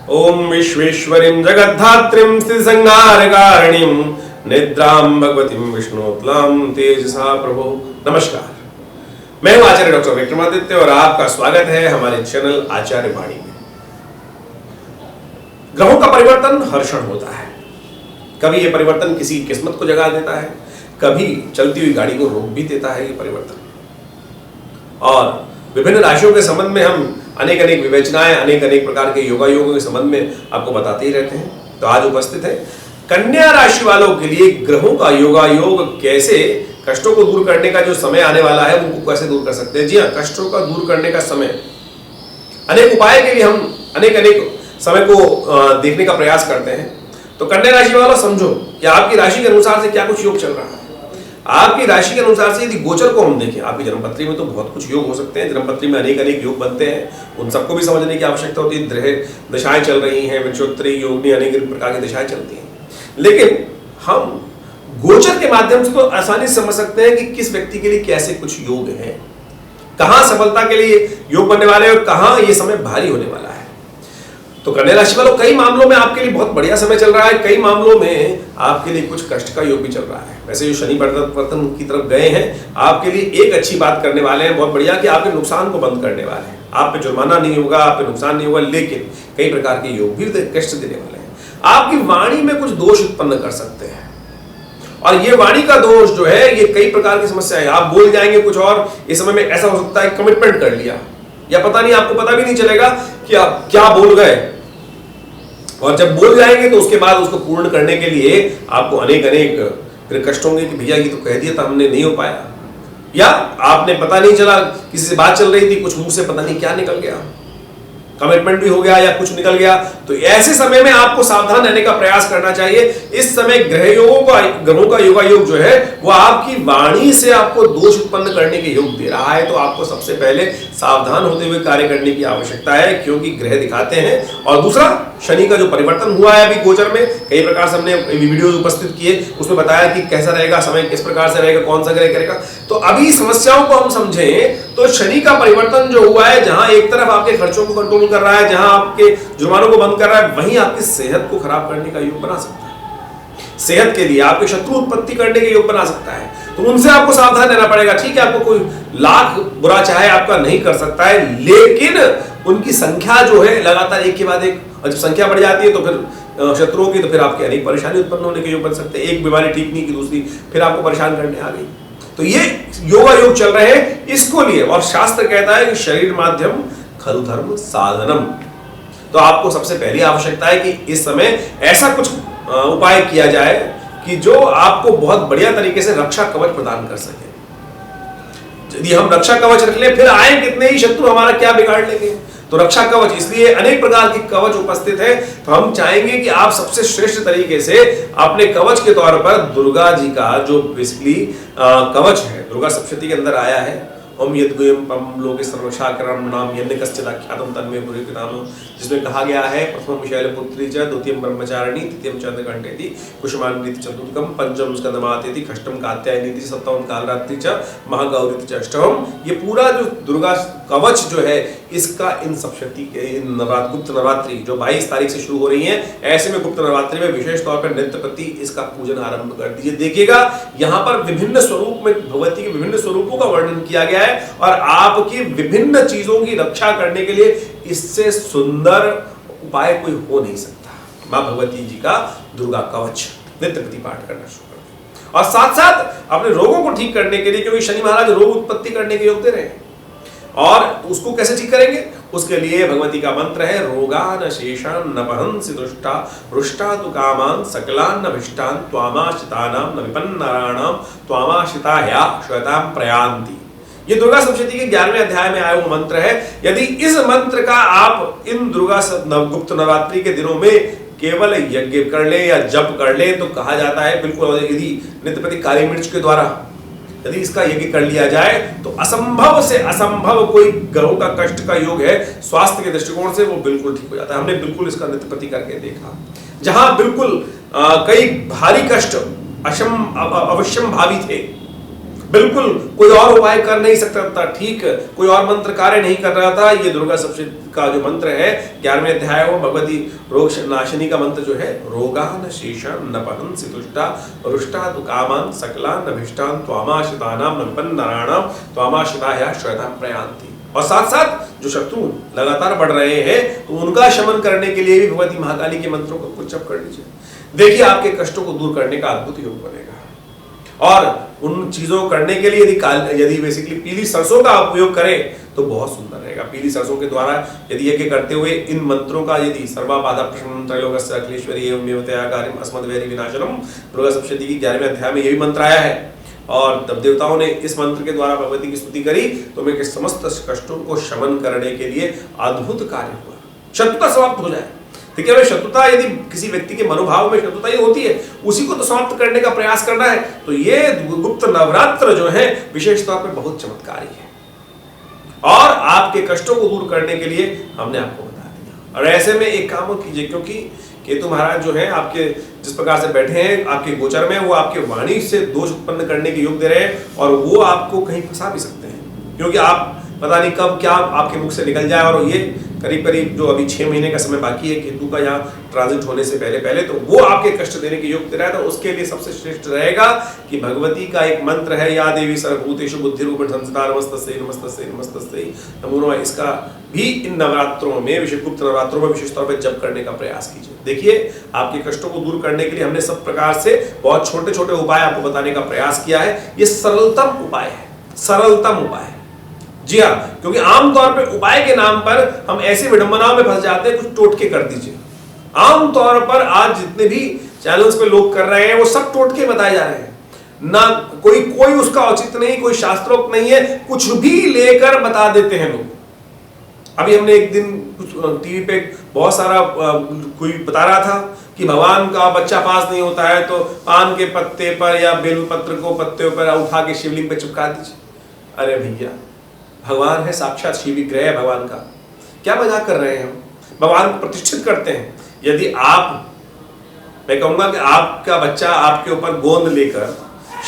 ओम विश्वेश्वरीं जगद्धात्रीं स्थितिसंहारकारिणीं निद्रां भगवतीं विष्णुतलां तेजसा प्रभो। नमस्कार, मैं हूं आचार्य डॉक्टर विक्रमादित्य और आपका स्वागत है हमारे चैनल आचार्य वाणी में। ग्रहों का परिवर्तन हर क्षण होता है। कभी यह परिवर्तन किसी किस्मत को जगा देता है, कभी चलती हुई गाड़ी को रोक भी देता है ये परिवर्तन। और विभिन्न राशियों के संबंध में हम अनेक विवेचनाएं, अनेक प्रकार के योगा योगों के संबंध में आपको बताते ही रहते हैं। तो आज उपस्थित है कन्या राशि वालों के लिए ग्रहों का योगा योग, कैसे कष्टों को दूर करने का जो समय आने वाला है उनको कैसे दूर कर सकते हैं। जी हाँ, कष्टों का दूर करने का समय, अनेक उपाय के लिए हम अनेक समय को देखने का प्रयास करते हैं। तो कन्या राशि वालों, समझो कि आपकी राशि के अनुसार से क्या कुछ योग चल रहा है। आपकी राशि के अनुसार से यदि गोचर को हम देखें, आपकी जन्मपत्री में तो बहुत कुछ योग हो सकते हैं। जन्मपत्री में अनेक योग बनते हैं, उन सबको भी समझने की आवश्यकता होती है। ग्रह दशाएं चल रही हैं, विंशोत्तरी योगिनी, अनेक प्रकार की दशाएं चलती हैं। लेकिन हम गोचर के माध्यम से तो आसानी से समझ सकते हैं कि किस व्यक्ति के लिए कैसे कुछ योग है, कहां सफलता के लिए योग बनने वाले और कहां यह समय भारी होने वाला है। तो कन्या राशि वालों, कई मामलों में आपके लिए बहुत बढ़िया समय चल रहा है, कई मामलों में आपके लिए कुछ कष्ट का योग भी चल रहा है। वैसे जो शनि परिवर्तन की तरफ गए हैं, आपके लिए एक अच्छी बात करने वाले हैं, बहुत बढ़िया, कि आपके नुकसान को बंद करने वाले हैं। आप पे जुर्माना नहीं होगा, आप पे नुकसान नहीं होगा, लेकिन कई प्रकार के योग भी कष्ट देने वाले हैं। आपकी वाणी में कुछ दोष उत्पन्न कर सकते हैं, और ये वाणी का दोष जो है ये कई प्रकार की समस्या है। आप बोल जाएंगे कुछ और इस समय में ऐसा हो सकता है कमिटमेंट कर लिया, या पता नहीं, आपको पता भी नहीं चलेगा कि आप क्या बोल गए, और जब बोल जाएंगे तो उसके बाद उसको पूर्ण करने के लिए आपको अनेक फिर कष्ट होंगे कि भैया ये तो कह दिया था हमने, नहीं हो पाया, या आपने पता नहीं चला, किसी से बात चल रही थी, कुछ मुंह से पता नहीं क्या निकल गया, कमिटमेंट भी हो गया या कुछ निकल गया। तो ऐसे समय में आपको सावधान रहने का प्रयास करना चाहिए। इस समय ग्रहों का योगा योग जो है वो आपकी वाणी से आपको दोष उत्पन्न करने के योग दे रहा है। तो आपको सबसे पहले सावधान होते हुए कार्य करने की आवश्यकता है, क्योंकि ग्रह दिखाते हैं। और दूसरा, शनि का जो परिवर्तन हुआ है अभी गोचर में, कई प्रकार से हमने वीडियो उपस्थित किए, उसमें बताया कि कैसा रहेगा समय, किस प्रकार से रहेगा, कौन सा ग्रह करेगा। तो अभी समस्याओं को हम समझें तो शनि का परिवर्तन जो हुआ है, जहां एक तरफ आपके खर्चों को कंट्रोल कर रहा है, जहां आपके जुर्मानों को बंद कर रहा है, वहीं आपकी सेहत को खराब करने का योग बना सकता है। सेहत के लिए आपके शत्रु उत्पत्ति करने के योग बना सकता है। तो उनसे आपको सावधान रहना पड़ेगा। ठीक है, आपको कोई लाख बुरा चाहे आपका नहीं कर सकता है, लेकिन उनकी संख्या जो है लगातार एक के बाद एक, और जब संख्या बढ़ जाती है तो फिर शत्रुओं की, तो फिर आपकी अनेक परेशानी उत्पन्न होने के योग बन सकते हैं। एक बीमारी ठीक नहीं की दूसरी फिर आपको परेशान करने आ गई। तो ये योगा योग चल रहे हैं इसको लिए, और शास्त्र कहता है कि शरीर माध्यम खलु धर्म साधनम। तो आपको सबसे पहली आवश्यकता है कि इस समय ऐसा कुछ उपाय किया जाए कि जो आपको बहुत बढ़िया तरीके से रक्षा कवच प्रदान कर सके। यदि हम रक्षा कवच रख ले, फिर आए कितने ही शत्रु हमारा क्या बिगाड़ लेंगे। तो रक्षा कवच, इसलिए अनेक प्रकार की कवच उपस्थित है। तो हम चाहेंगे कि आप सबसे श्रेष्ठ तरीके से अपने कवच के तौर पर दुर्गा जी का जो बेसिकली कवच है, दुर्गा सप्तशती के अंदर आया है, ओम यद्गुयम पम लोके सर्वशाकरम नाम यन्य कश्चिदाख्यातम तन्मे पुरीत नाम, जिसमें कहा गया है प्रथमं शैलपुत्री च, द्वितीयं ब्रह्मचारिणी, तृतीयं चंद्रघंटेति, कुसुमांगीति चतुर्थकं, पंचमं स्कंदमातेति, षष्ठम कात्यायनीति, सप्तमं कालरात्रि च, महागौरीति च अष्टमम। ये पूरा जो दुर्गा कवच जो है, इसका इन सप्तशती के गुप्त नवरात्रि जो 22 तारीख से शुरू हो रही है, ऐसे में गुप्त नवरात्रि में विशेष तौर पर नित्य प्रति इसका पूजन आरंभ कर दीजिए। देखिएगा यहाँ पर विभिन्न स्वरूप में भगवती के विभिन्न स्वरूपों का वर्णन किया गया है, और आपकी विभिन्न चीजों की रक्षा करने के लिए इससे सुंदर उपाय कोई हो नहीं सकता। मां भगवती जी का दुर्गा कवच नित्य प्रति पाठ करना शुरू कर दें, और साथ साथ अपने रोगों को ठीक करने के लिए, क्योंकि शनि महाराज रोग उत्पत्ति करने के योग दे रहे हैं, और उसको कैसे ठीक करेंगे उसके लिए भगवती का मंत्र है रोगान शेषान न बहंसि दुष्टा रुष्टा तु कामान सकलान न भिष्टान त्वामाश्रितानां न विपन्नराणां त्वामाश्रिताया श्वेतां प्रयान्ति। ये दुर्गा सप्तशती के 11वें अध्याय में आया हुआ मंत्र है। यदि इस मंत्र का आप इन दुर्गा गुप्त नवरात्रि के दिनों में केवल यज्ञ कर ले या जप कर ले, तो कहा जाता है बिल्कुल, यदि नित्य प्रति काली मिर्च के द्वारा यदि इसका यज्ञ कर लिया जाए तो असंभव से असंभव कोई ग्रहों का कष्ट का योग है, स्वास्थ्य के दृष्टिकोण से वो बिल्कुल ठीक हो जाता है। हमने बिल्कुल इसका नित्य प्रति करके देखा, जहां बिल्कुल कई भारी कष्ट अवश्यम भावी थे, बिल्कुल कोई और उपाय कर नहीं सकता था, ठीक कोई और मंत्र कार्य नहीं कर रहा था। ये दुर्गा सप्तशती का जो मंत्र है 11वें अध्याय वो भगवती रोग नाशिनी का मंत्र जो है, रोगान शेषान न पहंसि तुष्टा रुष्टा तु कामान सकलान अभिष्टान त्वामाश्रितानां न विपन्नराणाम त्वामाश्रिताया श्रद्धां प्रयान्ति। और साथ साथ जो शत्रु लगातार बढ़ रहे हैं तो उनका शमन करने के लिए भी भगवती महाकाली के मंत्रों को कुछ जप कर लीजिए। देखिए आपके कष्टों को दूर करने का अद्भुत योग बनेगा। और उन चीजों को करने के लिए यदि बेसिकली पीली सरसों का उपयोग करें तो बहुत सुंदर रहेगा। पीली सरसों के द्वारा यदि यज्ञ करते हुए इन मंत्रों का यदि सर्वा बाधा प्रशमनं त्रैलोक्यस्य अखिलेश्वरी एवमेव तयाकारिं अस्मद्वैरी विनाशनम, दुर्गा सप्तशती की 11वें अध्याय में ये भी मंत्र आया है। और तब देवताओं ने इस मंत्र के द्वारा भगवती की स्तुति करी तो उनके समस्त कष्टों को शमन करने के लिए अद्भुत कार्य हुआ, शत्रुता समाप्त हो जाए। देखिए भाई, शत्रुता यदि किसी व्यक्ति के मनोभाव में शत्रुता ही होती है, उसी को तो समाप्त करने का प्रयास करना है। तो ये गुप्त नवरात्र जो है विशेष तौर पर बहुत चमत्कारी है और आपके कष्टों को दूर करने के लिए हमने आपको बता दिया। और ऐसे में एक काम कीजिए, क्योंकि केतु महाराज जो है आपके जिस प्रकार से बैठे हैं आपके गोचर में, वो आपके वाणी से दोष उत्पन्न करने के योग दे रहे हैं और वो आपको कहीं फंसा भी सकते हैं, क्योंकि आप पता नहीं कब क्या आपके मुख से निकल जाए। और ये करीब करीब जो अभी 6 महीने का समय बाकी है केतु का यहाँ ट्रांजिट होने से पहले तो वो आपके कष्ट देने के योग दे रहा है। तो उसके लिए सबसे श्रेष्ठ रहेगा कि भगवती का एक मंत्र है, या देवी सर्वभूतेषु बुद्धिरूपेण संस्थिता नमस्तस्यै नमस्तस्यै नमस्तस्यै नमो नमः। इसका भी इन नवरात्रों में, विशेष गुप्त नवरात्रों में विशेष तौर पर जप करने का प्रयास कीजिए। देखिए आपके कष्टों को दूर करने के लिए हमने सब प्रकार से बहुत छोटे छोटे उपाय आपको बताने का प्रयास किया है। ये सरलतम उपाय है, सरलतम उपाय है। जी हाँ, क्योंकि आमतौर पे उपाय के नाम पर हम ऐसी विडंबनाओं में फंस जाते हैं, कुछ टोटके कर दीजिए। आमतौर पर आज जितने भी चैनल्स पे लोग कर रहे हैं वो सब टोटके बताए जा रहे हैं, ना कोई उसका औचित्य नहीं, कोई शास्त्रोक्त नहीं है, कुछ भी लेकर बता देते हैं लोग। अभी हमने एक दिन कुछ टीवी पे बहुत सारा कोई बता रहा था कि भगवान का बच्चा पास नहीं होता है तो पान के पत्ते पर या बेलपत्र को पत्ते पर उठा के शिवलिंग पे चिपका दीजिए। अरे भैया, भगवान है साक्षात शिव विग्रह है भगवान का, क्या मजाक कर रहे हैं हम? भगवान को प्रतिष्ठित करते हैं। यदि मैं कहूंगा कि आपका बच्चा आपके ऊपर गोंद लेकर,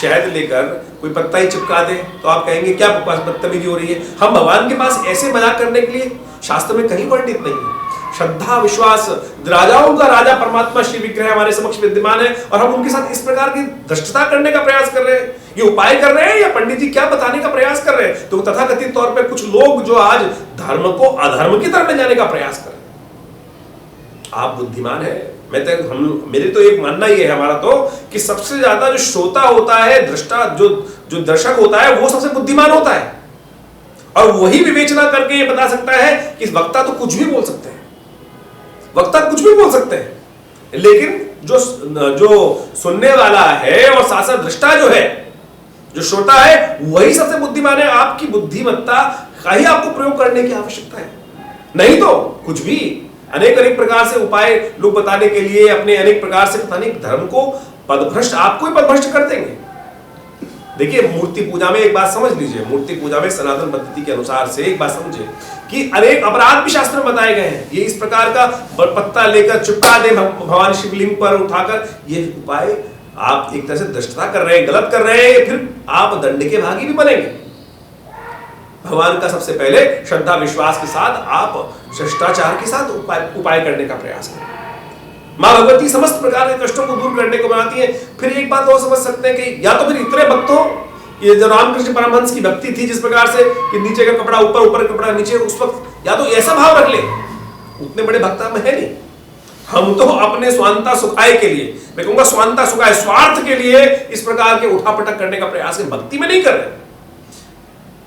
शहद लेकर कोई पत्ता ही चिपका दे तो आप कहेंगे क्या बदतमीजी हो रही है। हम भगवान के पास ऐसे मजाक करने के लिए शास्त्र में कहीं वर्णित नहीं है। श्रद्धा विश्वास, राजाओं का राजा परमात्मा श्री विग्रह हमारे समक्ष विद्यमान है और हम उनके साथ इस प्रकार की धृष्टता करने का प्रयास कर रहे हैं, ये उपाय कर रहे हैं या पंडित जी क्या बताने का प्रयास कर रहे हैं। तो तथाकथित तौर पे कुछ लोग जो आज धर्म को अधर्म की तरफ ले जाने का प्रयास कर रहे हैं। आप बुद्धिमान है, मेरे तो एक मानना ही है हमारा तो कि सबसे ज्यादा जो श्रोता होता है, दृष्टा जो दर्शक होता है वो सबसे बुद्धिमान होता है और वही विवेचना करके ये बता सकता है कि वक्ता तो कुछ भी बोल सकते हैं, वक्ता कुछ भी बोल सकते हैं, लेकिन जो सुनने वाला है और साथ साथ दृष्टा जो है, जो श्रोता है, वही सबसे बुद्धिमान है। आपकी बुद्धिमत्ता का ही आपको प्रयोग करने की आवश्यकता है, नहीं तो कुछ भी अनेक प्रकार से उपाय लोग बताने के लिए अपने अनेक प्रकार से पता नहीं धर्म को पदभ्रष्ट, आपको ही पदभ्रष्ट कर देंगे। देखिए मूर्ति पूजा में एक बात समझ लीजिए, मूर्ति पूजा में सनातन पद्धति के अनुसार से एक बात समझिए कि अनेक अपराध भी शास्त्र में बताए गए हैं। ये इस प्रकार का पत्ता लेकर चिपका दे भगवान शिवलिंग पर उठाकर, ये उपाय आप एक तरह से दृष्टता कर रहे हैं, गलत कर रहे हैं, फिर आप दंड के भागी भी बनेंगे। भगवान का सबसे पहले श्रद्धा विश्वास के साथ आप शिष्टाचार के साथ उपाय करने का प्रयास करें। मां भगवती समस्त प्रकार के कष्टों को दूर करने को बनाती है। फिर एक बात और समझ सकते हैं कि या तो फिर इतने भक्त हो, ये जो रामकृष्ण परमहंस की भक्ति थी जिस प्रकार से कि नीचे का कपड़ा ऊपर, ऊपर का कपड़ा नीचे, उस वक्त या तो ऐसा भाव रख ले। उतने बड़े भक्त हम है नहीं, हम तो अपने स्वांता सुखाय के लिए, मैं कहूंगा स्वांता सुखाय, स्वार्थ के लिए इस प्रकार के उठापटक करने का प्रयास है, भक्ति में नहीं कर रहे।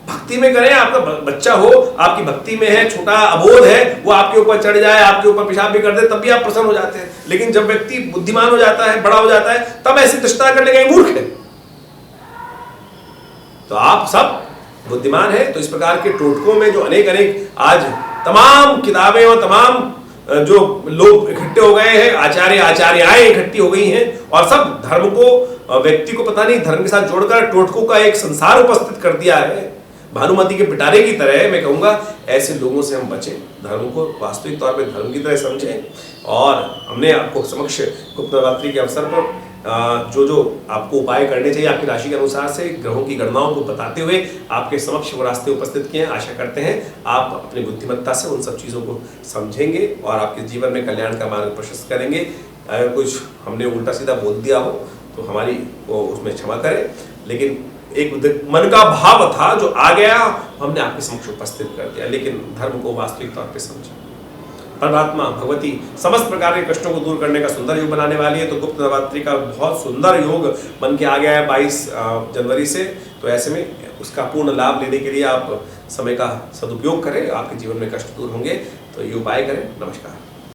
भक्ति में करें, आपका बच्चा हो आपकी भक्ति में है, छोटा अबोध है, वो आपके ऊपर चढ़ जाए, आपके ऊपर पेशाब भी कर दे, तब भी आप प्रसन्न हो जाते हैं। लेकिन जब व्यक्ति बुद्धिमान हो जाता है, बड़ा हो जाता है, तब ऐसी दृष्टता करने का मूर्ख है। तो आप सब बुद्धिमान है, तो इस प्रकार के टोटकों में जो अनेक आज तमाम किताबें और तमाम जो लोग इकट्ठे हो गए हैं, आचार्याएं इकट्ठी हो गई हैं और सब धर्म को, व्यक्ति को पता नहीं धर्म के साथ जोड़कर टोटकों का एक संसार उपस्थित कर दिया है। भानुमति के पिटारे की तरह मैं कहूंगा ऐसे लोगों से हम बचें, धर्म को वास्तविक तौर पे धर्म की तरह समझें। और हमने आपको समक्ष गुप्त नवरात्रि के अवसर पर जो जो आपको उपाय करने चाहिए आपकी राशि के अनुसार से ग्रहों की गणनाओं को बताते हुए आपके समक्ष वो रास्ते उपस्थित किए हैं। आशा करते हैं आप अपनी बुद्धिमत्ता से उन सब चीज़ों को समझेंगे और आपके जीवन में कल्याण का मार्ग प्रशस्त करेंगे। अगर कुछ हमने उल्टा सीधा बोल दिया हो तो हमारी वो उसमें क्षमा करें, लेकिन एक मन का भाव था जो आ गया हमने आपके समक्ष उपस्थित कर दिया, लेकिन धर्म को वास्तविक तौर पे समझा। परमात्मा भगवती समस्त प्रकार के कष्टों को दूर करने का सुंदर योग बनाने वाली है। तो गुप्त नवरात्रि का बहुत सुंदर योग बन के आ गया है 22 जनवरी से। तो ऐसे में उसका पूर्ण लाभ लेने के लिए आप समय का सदुपयोग करें, आपके जीवन में कष्ट दूर होंगे। तो ये उपाय करें। नमस्कार।